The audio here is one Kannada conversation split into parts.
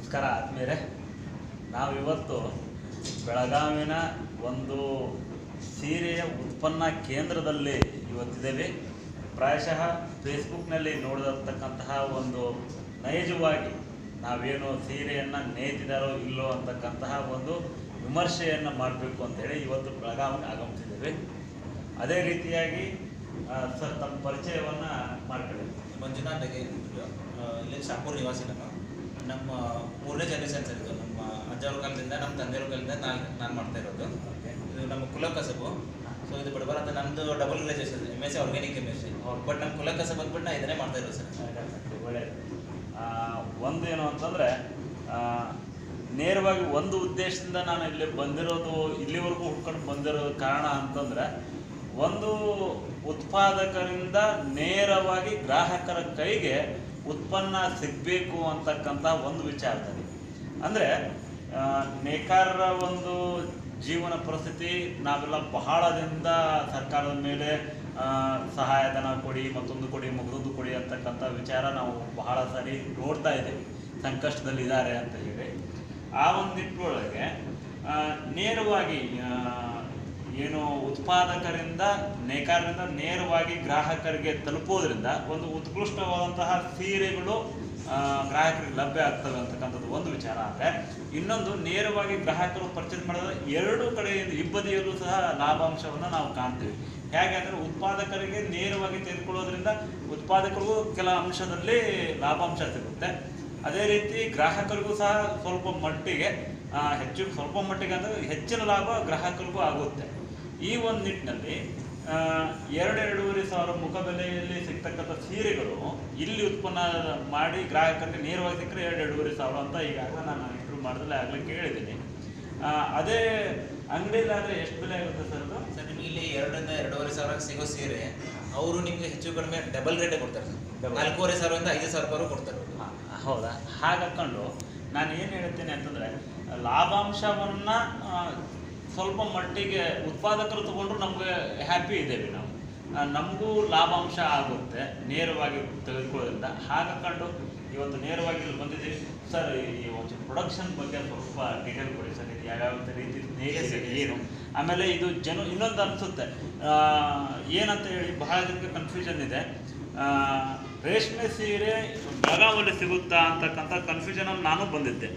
ನಮಸ್ಕಾರ ಆತ್ಮೀಯರೇ, ನಾವಿವತ್ತು ಬೆಳಗಾವಿನ ಒಂದು ಸೀರೆಯ ಉತ್ಪನ್ನ ಕೇಂದ್ರದಲ್ಲಿ ಇವತ್ತಿದ್ದೇವೆ. ಪ್ರಾಯಶಃ ಫೇಸ್ಬುಕ್ನಲ್ಲಿ ನೋಡಿರತಕ್ಕಂತಹ ಒಂದು ನೈಜವಾಗಿ ನಾವೇನು ಸೀರೆಯನ್ನು ನೇಯ್ತಿದ್ದಾರೋ ಇಲ್ಲೋ ಅಂತಕ್ಕಂತಹ ಒಂದು ವಿಮರ್ಶೆಯನ್ನು ಮಾಡಬೇಕು ಅಂತೇಳಿ ಇವತ್ತು ಬೆಳಗಾವಿಗೆ ಆಗಮಿಸಿದ್ದೇವೆ. ಅದೇ ರೀತಿಯಾಗಿ ಸರ್ ತಮ್ಮ ಪರಿಚಯವನ್ನು ಮಾಡ್ಕೊಳ್ಳಿ. ಮಂಜುನಾಥ್ಗೆ ಇಲ್ಲಿ ಶಾಪುರ್ ನಿವಾಸಿ. ನಮ್ಮ 3ನೇ ಜನರೇಷನ್ ಸರ್ ಇದು. ನಮ್ಮ ಅಜ್ಜವ್ರ ಕಾಲದಿಂದ ನಮ್ಮ ತಂದೆಯವ್ರ ಕಾಲದಿಂದ ನಾನು ಮಾಡ್ತಾ ಇರೋದು. ಇದು ನಮ್ಮ ಕುಲ ಕಸಬು. ಸೊ ಇದು ಬಡಬರ ಅಂತ ನಮ್ಮದು double graduation MSc organic chemistry. But ನಮ್ಮ ಕುಲ ಕಸಬು ಅಂದ್ಬಿಟ್ಟು ನಾ ಇದನ್ನೇ ಮಾಡ್ತಾ ಇರೋದು ಸರ್. ಒಳ್ಳೆಯದು. ಒಂದು ಏನು ಅಂತಂದರೆ, ನೇರವಾಗಿ ಒಂದು ಉದ್ದೇಶದಿಂದ ನಾನು ಇಲ್ಲಿ ಬಂದಿರೋದು, ಇಲ್ಲಿವರೆಗೂ ಹುಡ್ಕೊಂಡು ಬಂದಿರೋ ಕಾರಣ ಅಂತಂದರೆ, ಒಂದು ಉತ್ಪಾದಕರಿಂದ ನೇರವಾಗಿ ಗ್ರಾಹಕರ ಕೈಗೆ ಉತ್ಪನ್ನ ಸಿಗಬೇಕು ಅಂತಕ್ಕಂಥ ಒಂದು ವಿಚಾರದಲ್ಲಿ. ಅಂದರೆ ನೇಕಾರರ ಒಂದು ಜೀವನ ಪರಿಸ್ಥಿತಿ, ನಾವೆಲ್ಲ ಬಹಳದಿಂದ ಸರ್ಕಾರದ ಮೇಲೆ ಸಹಾಯಧನ ಕೊಡಿ, ಮತ್ತೊಂದು ಕೊಡಿ, ಮಗದೊಂದು ಕೊಡಿ ಅಂತಕ್ಕಂಥ ವಿಚಾರ ನಾವು ಬಹಳ ಸಾರಿ ನೋಡ್ತಾ ಇದ್ದೀವಿ. ಸಂಕಷ್ಟದಲ್ಲಿದ್ದಾರೆ ಅಂತ ಹೇಳಿ ಆ ಒಂದು ನಿಟ್ಟಿನೊಳಗೆ ನೇರವಾಗಿ ಏನು ಉತ್ಪಾದಕರಿಂದ ನೇಕಾರರಿಂದ ನೇರವಾಗಿ ಗ್ರಾಹಕರಿಗೆ ತಲುಪೋದ್ರಿಂದ ಒಂದು ಉತ್ಕೃಷ್ಟವಾದಂತಹ ಸೀರೆಗಳು ಗ್ರಾಹಕರಿಗೆ ಲಭ್ಯ ಆಗ್ತವೆ ಅಂತಕ್ಕಂಥದ್ದು ಒಂದು ವಿಚಾರ. ಆದರೆ ಇನ್ನೊಂದು, ನೇರವಾಗಿ ಗ್ರಾಹಕರು ಪರ್ಚೇಸ್ ಮಾಡಿದ್ರೆ ಎರಡೂ ಕಡೆಯಿಂದ ಇಬ್ಬದಿಯಲ್ಲೂ ಸಹ ಲಾಭಾಂಶವನ್ನು ನಾವು ಕಾಣ್ತೀವಿ. ಹೇಗೆ ಅಂದರೆ, ಉತ್ಪಾದಕರಿಗೆ ನೇರವಾಗಿ ತೆಗೆದುಕೊಳ್ಳೋದ್ರಿಂದ ಉತ್ಪಾದಕರಿಗೂ ಕೆಲ ಅಂಶದಲ್ಲಿ ಲಾಭಾಂಶ ಸಿಗುತ್ತೆ. ಅದೇ ರೀತಿ ಗ್ರಾಹಕರಿಗೂ ಸಹ ಸ್ವಲ್ಪ ಮಟ್ಟಿಗೆ ಸ್ವಲ್ಪ ಮಟ್ಟಿಗೆ ಅಂದರೆ ಹೆಚ್ಚಿನ ಲಾಭ ಗ್ರಾಹಕರಿಗೂ ಆಗುತ್ತೆ. ಈ ಒಂದು ನಿಟ್ಟಿನಲ್ಲಿ 2-2.5 ಸಾವಿರ ಮುಖಬೆಲೆಯಲ್ಲಿ ಸಿಗ್ತಕ್ಕಂಥ ಸೀರೆಗಳು ಇಲ್ಲಿ ಉತ್ಪನ್ನ ಮಾಡಿ ಗ್ರಾಹಕರಿಗೆ ನೇರವಾಗಿ ಸಿಕ್ಕರೆ 2-2.5 ಸಾವಿರ ಅಂತ ಈಗಾಗಲೇ ನಾನು ಇಂಟ್ರೂ ಮಾಡಿದ್ರೆ ಆಗಲೇ ಕೇಳಿದ್ದೀನಿ. ಅದೇ ಅಂಗಡಿಯಲ್ಲಾದರೆ ಎಷ್ಟು ಬೆಲೆ ಆಗುತ್ತೆ ಸರ್ ಅದು? ಸರ್ ನಿಮಗೆ ಇಲ್ಲಿ 2ರಿಂದ 2.5 ಸಾವಿರ ಸಿಗೋ ಸೀರೆ ಅವರು ನಿಮಗೆ ಹೆಚ್ಚು ಕಡಿಮೆ ಡಬಲ್ ರೇಟೇ ಕೊಡ್ತಾರೆ ಸರ್. 4.5 ಸಾವಿರದಿಂದ 5 ಸಾವಿರ ರೂಪಾಯಿ ಕೊಡ್ತಾರೆ. ಹೌದಾ? ಹಾಗಾಕೊಂಡು ನಾನು ಏನು ಹೇಳ್ತೇನೆ ಅಂತಂದರೆ, ಲಾಭಾಂಶವನ್ನು ಸ್ವಲ್ಪ ಮಟ್ಟಿಗೆ ಉತ್ಪಾದಕರು ತೊಗೊಂಡ್ರು ನಮಗೆ ಹ್ಯಾಪಿ ಇದ್ದೇವೆ ನಾವು, ನಮಗೂ ಲಾಭಾಂಶ ಆಗುತ್ತೆ ನೇರವಾಗಿ ತೆಗೆದುಕೊಳ್ಳೋದ್ರಿಂದ. ಹಾಗಾಕೊಂಡು ಇವತ್ತು ನೇರವಾಗಿ ಇಲ್ಲಿ ಬಂದಿದ್ದೀವಿ. ಸರ್, ಈ ಒಂದು ಪ್ರೊಡಕ್ಷನ್ ಬಗ್ಗೆ ಸ್ವಲ್ಪ ಡೀಟೇಲ್ ಕೊಡಿ ಸರ್. ಇದು ಯಾವ್ಯಾವ ರೀತಿ ಏನು, ಆಮೇಲೆ ಇದು ಇನ್ನೊಂದು ಅನಿಸುತ್ತೆ ಏನಂತ ಹೇಳಿ ಬಹಳ ಜನಕ್ಕೆ ಕನ್ಫ್ಯೂಷನ್ ಇದೆ. ರೇಷ್ಮೆ ಸೀರೆ ಬೆಳಗಾವಲ್ಲಿ ಸಿಗುತ್ತಾ ಅಂತಕ್ಕಂಥ ಕನ್ಫ್ಯೂಷನಲ್ಲಿ ನಾನು ಬಂದಿದ್ದೆ.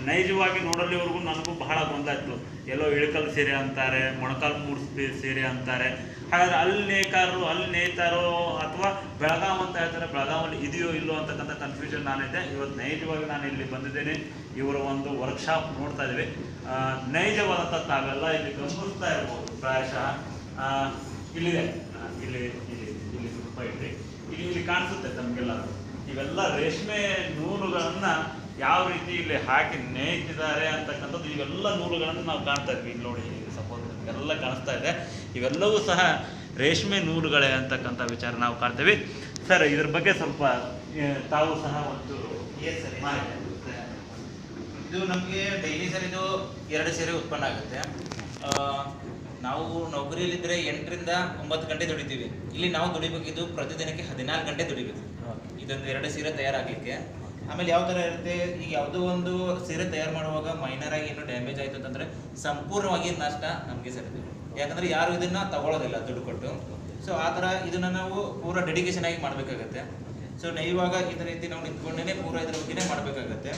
ನೈಜವಾಗಿ ನೋಡಲಿವರೆಗೂ ನನಗೂ ಬಹಳ ಗೊಂದಲ ಇತ್ತು. ಎಲ್ಲೋ ಇಳಕಲ್ ಸೀರೆ ಅಂತಾರೆ, ಮೊಣಕಾಲು ಮೂಡಿಸಿ ಸೀರೆ ಅಂತಾರೆ. ಹಾಗಾದರೆ ಅಲ್ಲಿ ನೇಕಾರರು ಅಲ್ಲಿ ನೇಯ್ತಾರೋ ಅಥವಾ ಬೆಳಗಾವ್ ಅಂತ ಹೇಳ್ತಾರೆ, ಬೆಳಗಾವಲ್ಲಿ ಇದೆಯೋ ಇಲ್ಲೋ ಅಂತಕ್ಕಂಥ ಕನ್ಫ್ಯೂಷನ್ ನಾನಿದೆ. ಇವತ್ತು ನೈಜವಾಗಿ ನಾನು ಇಲ್ಲಿ ಬಂದಿದ್ದೇನೆ. ಇವರ ಒಂದು ವರ್ಕ್ಶಾಪ್ ನೋಡ್ತಾ ಇದ್ದೀವಿ. ನೈಜವಾದಂಥ ತಾವೆಲ್ಲ ಇಲ್ಲಿ ಗಮನಿಸ್ತಾ ಇರ್ಬೋದು. ಪ್ರಾಯಶಃ ಇಲ್ಲಿದೆ, ಇಲ್ಲಿ ಸ್ವಲ್ಪ ಇದ್ರಿ, ಇಲ್ಲಿ ಕಾಣಿಸುತ್ತೆ ತಮಗೆಲ್ಲ. ಇವೆಲ್ಲ ರೇಷ್ಮೆ ನೂಲುಗಳನ್ನು ಯಾವ ರೀತಿ ಇಲ್ಲಿ ಹಾಕಿ ನೇಯ್ತಿದ್ದಾರೆ ಅಂತಕ್ಕಂಥದ್ದು, ಇವೆಲ್ಲ ನೂಲುಗಳನ್ನು ನಾವು ಕಾಣ್ತಾ ಇದ್ವಿ. ಇಲ್ಲಿ ನೋಡಿ, ಸಪೋಸ್ ಎಲ್ಲ ಕಾಣಿಸ್ತಾ ಇದೆ. ಇವೆಲ್ಲವೂ ಸಹ ರೇಷ್ಮೆ ನೂಲುಗಳೇ ಅಂತಕ್ಕಂಥ ವಿಚಾರ ನಾವು ಕಾಣ್ತೀವಿ. ಸರ್, ಇದ್ರ ಬಗ್ಗೆ ಸ್ವಲ್ಪ ತಾವು ಸಹ ಒಂದು ಇದು ನಮಗೆ ಡೈಲಿ ಸರ್ ಇದು 2 ಸೀರೆ ಉತ್ಪನ್ನ ಆಗುತ್ತೆ. ನಾವು ನೌಕರಿಯಲ್ಲಿದ್ದರೆ 8ರಿಂದ 9 ಗಂಟೆ ದುಡಿತೀವಿ. ಇಲ್ಲಿ ನಾವು ದುಡಿಬೇಕಿದ್ದು ಪ್ರತಿದಿನಕ್ಕೆ 14 ಗಂಟೆ ದುಡಿಬೇಕು ಇದೊಂದು 2 ಸೀರೆ ತಯಾರಾಗಲಿಕ್ಕೆ. ಆಮೇಲೆ ಯಾವ ಥರ ಇರುತ್ತೆ, ಈಗ ಯಾವುದೋ ಒಂದು ಸೀರೆ ತಯಾರು ಮಾಡುವಾಗ ಮೈನರ್ ಆಗಿ ಏನು ಡ್ಯಾಮೇಜ್ ಆಯಿತು ಅಂತಂದರೆ ಸಂಪೂರ್ಣವಾಗಿ ನಷ್ಟ ನಮಗೆ ಸರಿದೆ. ಯಾಕಂದರೆ ಯಾರು ಇದನ್ನು ತಗೊಳ್ಳೋದಿಲ್ಲ ದುಡ್ಡು ಕೊಟ್ಟು. ಸೊ ಆ ಥರ ಇದನ್ನು ನಾವು ಪೂರ ಡೆಡಿಕೇಶನ್ ಆಗಿ ಮಾಡಬೇಕಾಗತ್ತೆ. ಸೊ ಇವಾಗ ಇದೇ ರೀತಿ ನಾವು ನಿಂತ್ಕೊಂಡೇ ಪೂರ ಇದ್ರ ಬಗ್ಗೆನೇ ಮಾಡಬೇಕಾಗತ್ತೆ.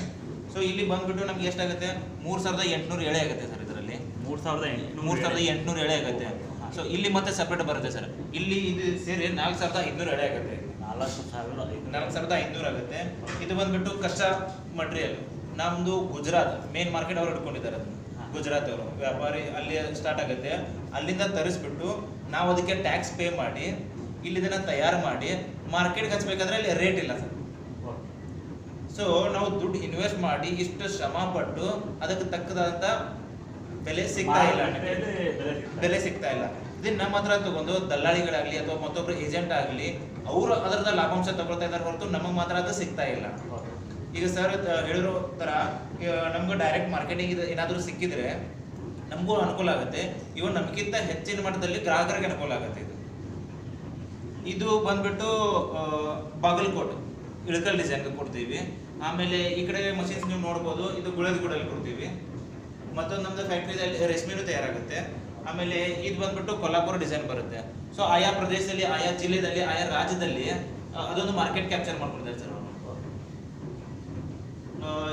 ಸೊ ಇಲ್ಲಿ ಬಂದುಬಿಟ್ಟು ನಮ್ಗೆ ಎಷ್ಟಾಗುತ್ತೆ, 3800 ಎಳೆ ಆಗುತ್ತೆ ಸರ್. ಇದರಲ್ಲಿ 3800 ಎಳೆ ಆಗುತ್ತೆ. ಸೊ ಇಲ್ಲಿ ಮತ್ತೆ ಸಪ್ರೇಟ್ ಬರುತ್ತೆ ಸರ್. ಇಲ್ಲಿ ಇದು ಸೇರಿ 4500 ಎಳೆ ಆಗುತ್ತೆ. 4500 ಆಗುತ್ತೆ. ಇದು ಬಂದ್ಬಿಟ್ಟು ಕಚ್ಚಾ ಮಟೀರಿಯಲ್ ನಮ್ಮದು ಗುಜರಾತ್ ಮೇನ್ ಮಾರ್ಕೆಟ್ ಅವರು ಇಟ್ಕೊಂಡಿದ್ದಾರೆ. ಅದು ಗುಜರಾತ್ ಅವರು ವ್ಯಾಪಾರಿ ಅಲ್ಲಿ ಸ್ಟಾರ್ಟ್ ಆಗುತ್ತೆ. ಅಲ್ಲಿಂದ ತರಿಸ್ಬಿಟ್ಟು ನಾವು ಅದಕ್ಕೆ ಟ್ಯಾಕ್ಸ್ ಪೇ ಮಾಡಿ ಇಲ್ಲಿ ಇದನ್ನು ತಯಾರು ಮಾಡಿ ಮಾರ್ಕೆಟ್ಗೆ ಹಚ್ಚಬೇಕಾದ್ರೆ ಅಲ್ಲಿ ರೇಟ್ ಇಲ್ಲ ಸರ್. ಸೊ ನಾವು ದುಡ್ಡು ಇನ್ವೆಸ್ಟ್ ಮಾಡಿ ಇಷ್ಟು ಶ್ರಮ ಪಟ್ಟು ಅದಕ್ಕೆ ತಕ್ಕದಂಥ ಬೆಲೆ ಸಿಗ್ತಾ ಇಲ್ಲ. ಇದನ್ನ ನಮ್ಮ ಹತ್ರ ತಗೊಂಡು ದಲ್ಲಾಳಿಗಳಾಗಲಿ ಅಥವಾ ಮತ್ತೊಬ್ಬರು ಏಜೆಂಟ್ ಆಗಲಿ ಅವರು ಅದರದ ಲಾಭಾಂಶ ತಗೊಳ್ತಾ ಇದ್ದಾರೆ ಹೊರತು ನಮಗೆ ಮಾತ್ರ ಅದು ಸಿಗ್ತಾ ಇಲ್ಲ. ಈಗ ಸರ್ ಹೇಳಿರೋ ಥರ ನಮ್ಗೆ ಡೈರೆಕ್ಟ್ ಮಾರ್ಕೆಟಿಂಗ್ ಏನಾದರೂ ಸಿಕ್ಕಿದ್ರೆ ನಮಗೂ ಅನುಕೂಲ ಆಗುತ್ತೆ. ಇವನ್ ನಮಗಿಂತ ಹೆಚ್ಚಿನ ಮಟ್ಟದಲ್ಲಿ ಗ್ರಾಹಕರಿಗೆ ಅನುಕೂಲ ಆಗುತ್ತೆ. ಇದು ಬಂದ್ಬಿಟ್ಟು ಬಾಗಲಕೋಟೆ ಇಳಕಲ್ ಡಿಸೈನ್ಗೆ ಕೊಡ್ತೀವಿ. ಆಮೇಲೆ ಈ ಕಡೆ ಮಷಿನ್ಸ್ ನೀವು ನೋಡ್ಬೋದು, ಇದು ಗುಳದ ಗುಡಲ್ಲಿ ಕೊಡ್ತೀವಿ. ಮತ್ತೊಂದು ನಮ್ದು ಫ್ಯಾಕ್ಟ್ರಿದಲ್ಲಿ ರೇಷ್ಮೆನೂ ತಯಾರಾಗುತ್ತೆ. ಆಮೇಲೆ ಇದು ಬಂದ್ಬಿಟ್ಟು ಕೊಲ್ಲಾಪುರ ಡಿಸೈನ್ ಬರುತ್ತೆ. ಸೊ ಆಯಾ ಪ್ರದೇಶದಲ್ಲಿ, ಆಯಾ ಜಿಲ್ಲೆಯಲ್ಲಿ, ಆಯಾ ರಾಜ್ಯದಲ್ಲಿ ಅದೊಂದು ಮಾರ್ಕೆಟ್ ಕ್ಯಾಪ್ಚರ್ ಮಾಡ್ಕೊಂಡಿದ್ದಾರೆ ಸರ್.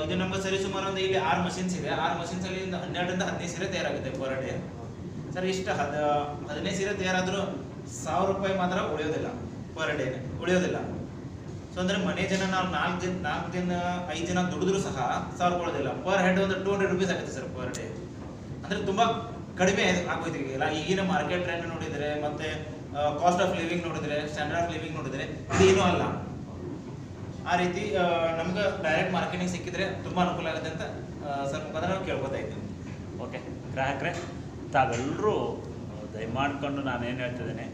ಇದು ನಮ್ಗೆ ಸರಿ ಸುಮಾರು ಒಂದು ಇಲ್ಲಿ 6 ಮಷಿನ್ಸ್ ಇದೆ. 6 ಮಷಿನ್ಸ್ ಅಲ್ಲಿ 12ರಿಂದ 15 ಸೀರೆ ತಯಾರಾಗುತ್ತೆ ಪರ್ ಡೇ ಸರ್. ಇಷ್ಟು 15 ಸೀರೆ ತಯಾರಾದ್ರೂ 1000 ರೂಪಾಯಿ ಮಾತ್ರ ಉಳಿಯೋದಿಲ್ಲ ಪರ್ ಡೇ, ಉಳಿಯೋದಿಲ್ಲ. ಸೊ ಅಂದ್ರೆ ಮನೆ ಜನ ನಾವು 4 ದಿನ 5 ಜನ ದುಡಿದ್ರು ಸಹ 1000 ಕೊಡೋದಿಲ್ಲ. ಪರ್ ಹೆಡ್ ಒಂದು 200 ರುಪೀಸ್ ಆಗುತ್ತೆ ಸರ್ ಪರ್ ಡೇ. ಅಂದ್ರೆ ತುಂಬಾ ಕಡಿಮೆ ಆಗೋಯ್ತು ಈಗೆಲ್ಲ. ಈಗಿನ ಮಾರ್ಕೆಟ್ ಟ್ರೆಂಡ್ ನೋಡಿದ್ರೆ, ಮತ್ತೆ ಕಾಸ್ಟ್ ಆಫ್ ಲಿವಿಂಗ್ ನೋಡಿದ್ರೆ, ಸ್ಟ್ಯಾಂಡರ್ಡ್ ಆಫ್ ಲಿವಿಂಗ್ ನೋಡಿದ್ರೆ ಇದೇನೂ ಅಲ್ಲ. ಆ ರೀತಿ ನಮ್ಗೆ ಡೈರೆಕ್ಟ್ ಮಾರ್ಕೆಟಿಂಗ್ ಸಿಕ್ಕಿದ್ರೆ ತುಂಬಾ ಅನುಕೂಲ ಆಗುತ್ತೆ ಅಂತ ಸರ್ ಮುಖಾಂತರ ನಾವು ಕೇಳ್ಕೊತಾ ಇದ್ದೀವಿ. ಓಕೆ ಗ್ರಾಹಕರೇ, ತಾವೆಲ್ಲರೂ ದಯಮಾಡ್ಕೊಂಡು ನಾನೇನು ಹೇಳ್ತಿದ್ದೇನೆ,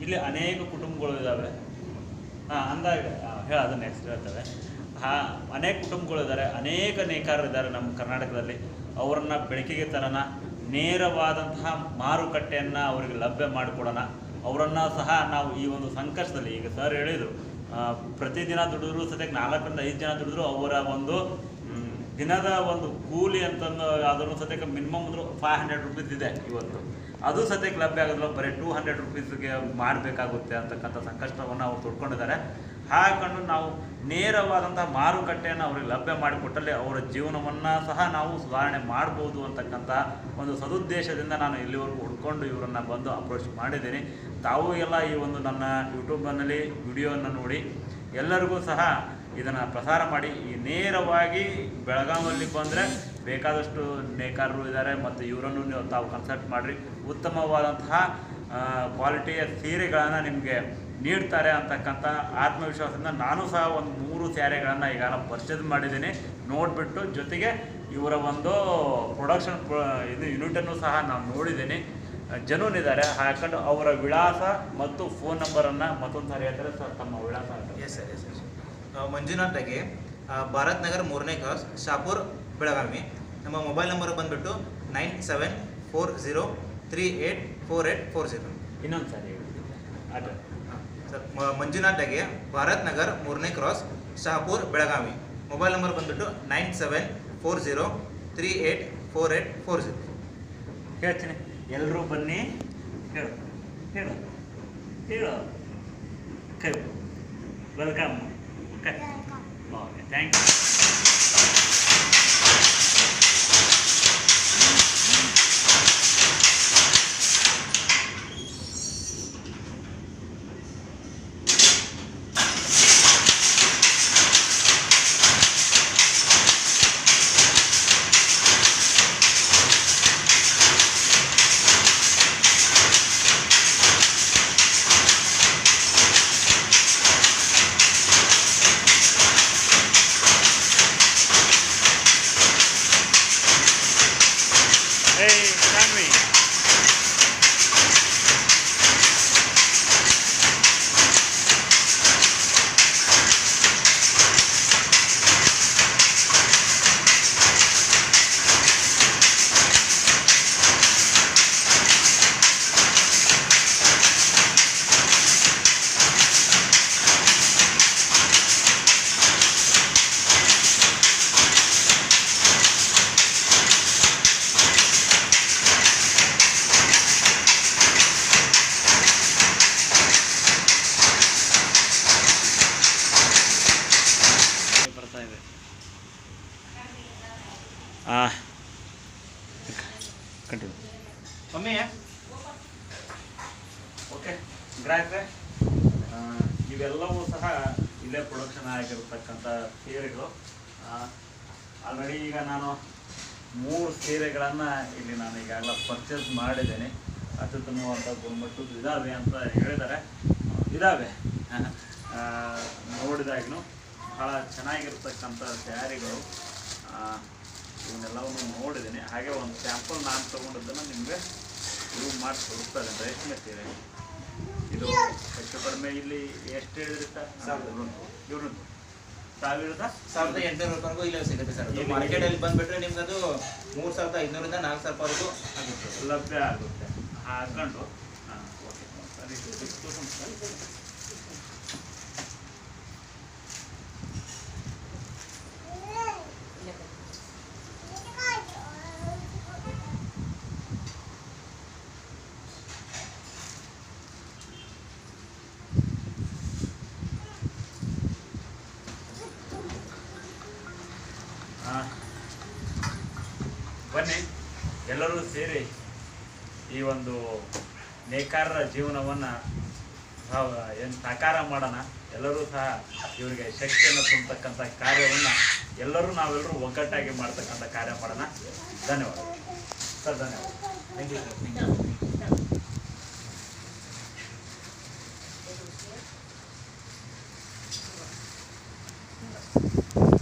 ಇಲ್ಲಿ ಅನೇಕ ಕುಟುಂಬಗಳು ಇದ್ದಾವೆ. ಅಂದಾಗ ಅದು ನೆಕ್ಸ್ಟ್ ಹೇಳ್ತೇವೆ. ಅನೇಕ ಕುಟುಂಬಗಳಿದ್ದಾರೆ, ಅನೇಕ ನೇಕಾರರಿದ್ದಾರೆ ನಮ್ಮ ಕರ್ನಾಟಕದಲ್ಲಿ. ಅವರನ್ನು ಬೆಳಕಿಗೆ ತರೋಣ, ನೇರವಾದಂತಹ ಮಾರುಕಟ್ಟೆಯನ್ನು ಅವರಿಗೆ ಲಭ್ಯ ಮಾಡಿಕೊಡೋಣ. ಅವರನ್ನು ಸಹ ನಾವು ಈ ಒಂದು ಸಂಕಷ್ಟದಲ್ಲಿ, ಈಗ ಸರ್ ಹೇಳಿದರು, ಪ್ರತಿದಿನ ದುಡಿದ್ರು ಸದ್ಯಕ್ಕೆ 4ರಿಂದ 5 ಜನ ದುಡಿದ್ರು ಅವರ ಒಂದು ದಿನದ ಒಂದು ಕೂಲಿ ಅಂತಂದು ಅದನ್ನು ಸದ್ಯಕ್ಕೆ ಮಿನಿಮಮ್ ಅಂದರೂ 500 ರುಪೀಸ್ ಇದೆ ಇವತ್ತು. ಅದು ಸದ್ಯಕ್ಕೆ ಲಭ್ಯ ಆಗೋದಿಲ್ಲ, ಬರೀ 200 ರುಪೀಸ್ಗೆ ಮಾಡಬೇಕಾಗುತ್ತೆ ಅಂತಕ್ಕಂಥ ಸಂಕಷ್ಟವನ್ನು ಅವ್ರು ತೊಡ್ಕೊಂಡಿದ್ದಾರೆ. ಹಾಕೊಂಡು ನಾವು ನೇರವಾದಂಥ ಮಾರುಕಟ್ಟೆಯನ್ನು ಅವ್ರಿಗೆ ಲಭ್ಯ ಮಾಡಿಕೊಟ್ಟಲ್ಲಿ ಅವರ ಜೀವನವನ್ನು ಸಹ ನಾವು ಸುಧಾರಣೆ ಮಾಡ್ಬೋದು ಅಂತಕ್ಕಂಥ ಒಂದು ಸದುದ್ದೇಶದಿಂದ ನಾನು ಇಲ್ಲಿವರೆಗೂ ಹುಡ್ಕೊಂಡು ಇವರನ್ನು ಬಂದು ಅಪ್ರೋಚ್ ಮಾಡಿದ್ದೀನಿ. ತಾವು ಎಲ್ಲ ಈ ಒಂದು ನನ್ನ ಯೂಟ್ಯೂಬ್ನಲ್ಲಿ ವಿಡಿಯೋವನ್ನು ನೋಡಿ ಎಲ್ಲರಿಗೂ ಸಹ ಇದನ್ನು ಪ್ರಸಾರ ಮಾಡಿ. ಈ ನೇರವಾಗಿ ಬೆಳಗಾವಿಯಲ್ಲಿ ಬಂದರೆ ಬೇಕಾದಷ್ಟು ನೇಕಾರರು ಇದ್ದಾರೆ, ಮತ್ತು ಇವರನ್ನು ನೀವು ತಾವು ಕನ್ಸಲ್ಟ್ ಮಾಡಿರಿ. ಉತ್ತಮವಾದಂತಹ ಕ್ವಾಲಿಟಿಯ ಸೀರೆಗಳನ್ನು ನಿಮಗೆ ನೀಡ್ತಾರೆ ಅಂತಕ್ಕಂಥ ಆತ್ಮವಿಶ್ವಾಸದಿಂದ ನಾನು ಸಹ ಒಂದು 3 ಸ್ಯಾರಿಗಳನ್ನು ಈಗಾಗಲೇ ಪರ್ಚೇಸ್ ಮಾಡಿದ್ದೀನಿ. ನೋಡಿಬಿಟ್ಟು ಜೊತೆಗೆ ಇವರ ಒಂದು ಪ್ರೊಡಕ್ಷನ್ ಇದು ಯೂನಿಟನ್ನು ಸಹ ನಾನು ನೋಡಿದ್ದೀನಿ. ಜನೂನಿದ್ದಾರೆ. ಹಾಕೊಂಡು ಅವರ ವಿಳಾಸ ಮತ್ತು ಫೋನ್ ನಂಬರನ್ನು ಮತ್ತೊಂದು ಸಾರಿ ಹೇಳ್ತಾರೆ ಸರ್, ತಮ್ಮ ವಿಳಾಸ? Yes sir, yes sir. Manjunath ದಾಗೆ, ಭಾರತ್ ನಗರ್ 3ನೇ ಕ್ರಾಸ್, ಶಾಪುರ್, ಬೆಳಗಾವಿ. ನಮ್ಮ ಮೊಬೈಲ್ ನಂಬರ್ ಬಂದುಬಿಟ್ಟು 9740384840. ಇನ್ನೊಂದು ಸಾರಿ ಅಡ್ರೆ ಸರ್, ಮಂಜುನಾಥ್ ದಾಗೆ, ಭಾರತ್ ನಗರ್ 3ನೇ cross, Shapur, Belagavi. Mobile number ಬಂದುಬಿಟ್ಟು 9740384840. ಹೇಳ್ತೀನಿ, ಎಲ್ಲರೂ ಬನ್ನಿ. ಹೇಳು ಹೇಳು ಹೇಳು ಕೈ welcome. Okay okay, thank you. Hey, Tanvi. Continue. ಒಮ್ಮೆ ಓಕೆ ಗ್ರಾಹಕರೇ, ಇವೆಲ್ಲವೂ ಸಹ ಇಲ್ಲೇ ಪ್ರೊಡಕ್ಷನ್ ಆಗಿರತಕ್ಕಂಥ ಸೀರೆಗಳು. ಆಲ್ರೆಡಿ ಈಗ ನಾನು 3 ಸೀರೆಗಳನ್ನು ಇಲ್ಲಿ ನಾನು ಈಗಾಗಲೇ ಪರ್ಚೇಸ್ ಮಾಡಿದ್ದೇನೆ. ಅತ್ಯುತ್ತಮವಾದ ಗುಣಮಟ್ಟದ್ದು ಇದ್ದಾವೆ ಅಂತ ಹೇಳಿದ್ದಾರೆ. ಇದ್ದಾವೆ, ನೋಡಿದಾಗೂ ಭಾಳ ಚೆನ್ನಾಗಿರ್ತಕ್ಕಂಥ ಸ್ಯಾರಿಗಳು. ಇವನ್ನೆಲ್ಲವನ್ನು ನೋಡಿದ್ದೀನಿ. ಹಾಗೆ ಒಂದು ಸ್ಯಾಂಪಲ್ ನಾನು ತೊಗೊಂಡಿದ್ದನ್ನು ನಿಮಗೆ ಪ್ರೂವ್ ಮಾಡಿ ತೋರಿಸ್ತಾರೆ. ರೇಷ್ಮೆ ಸೀರೆ ಇದು ಹೆಚ್ಚು ಕಡಿಮೆ ಇಲ್ಲಿ ಎಷ್ಟು ಹೇಳಿದ್ರಿ ಸರ್? 1800 ರೂಪಾಯಿಗೂ ಇಲ್ಲ ಸಿಗುತ್ತೆ ಸರ್. ಮಾರ್ಕೆಟಲ್ಲಿ ಬಂದುಬಿಟ್ರೆ ನಿಮ್ಗೆ ಅದು 3500ರಿಂದ 4000 ರೂಪಾಯಿವರೆಗೂ ಆಗುತ್ತೆ, ಲಭ್ಯ ಆಗುತ್ತೆ. ಹಾಕೊಂಡು ಬನ್ನಿ ಎಲ್ಲರೂ ಸೇರಿ ಈ ಒಂದು ನೇಕಾರರ ಜೀವನವನ್ನು ಏನು ಸಾಕಾರ ಮಾಡೋಣ. ಎಲ್ಲರೂ ಸಹ ಇವರಿಗೆ ಶಕ್ತಿಯನ್ನು ತುಂಬತಕ್ಕಂಥ ಕಾರ್ಯವನ್ನು ನಾವೆಲ್ಲರೂ ಒಗ್ಗಟ್ಟಾಗಿ ಮಾಡ್ತಕ್ಕಂಥ ಕಾರ್ಯ ಮಾಡೋಣ. ಧನ್ಯವಾದ ಸರ್. ಧನ್ಯವಾದ. Thank you sir. Thank you.